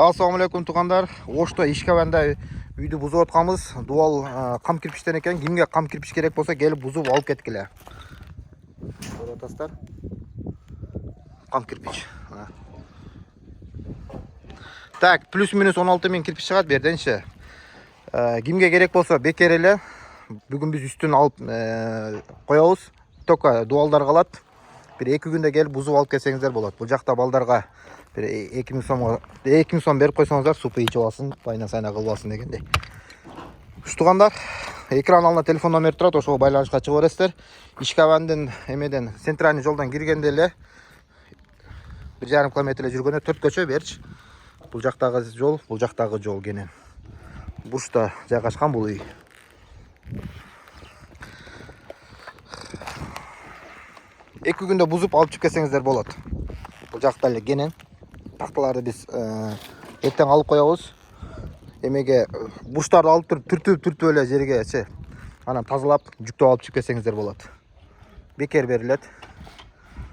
Assalamu alaikum туғандар. Ошто Ишкабанда үйді бұзып отқамыз. Дуал қам кирпиштен екен. Кимге қам кирпиш керек болса, келіп бұзып алып кеткіле. Көріп қам кирпич. Так, плюс-минус 16 мен кирпич шығады берденші. Кимге керек болса, бекер еле. Бүгін біз үстін алып қояуыз. Тока дуалдар қалады. Bir 2 günde gelip buzu alıp kelsеңіздер болады. Бұл жақта балдарға bir 2000 сом беріп қойсаңыздар, супы içip алсын, байна сайна қылбасын дегендей. Туғандар, экран алдында телефон номері тұрады, ошоға байланышқа шығып бересіздер. Ишкабандын эмеден центральный жолдан киргенде эле 1,5 километрлей жүргөндө 4 көчө берчи. Бұл жақтағы жол кенен. Бұрышта жайгашкан бұл үй. Екі күнде бұзып алып чып кесеңіздер болады. Бұл жақта эле кенен. Тақталарды біз ертең алып қоябыз. Емеге буштарды алып тұрып түртіп эле жерге анан тазалап жүктөп алып чып кесеңіздер болады. Бекер берилет.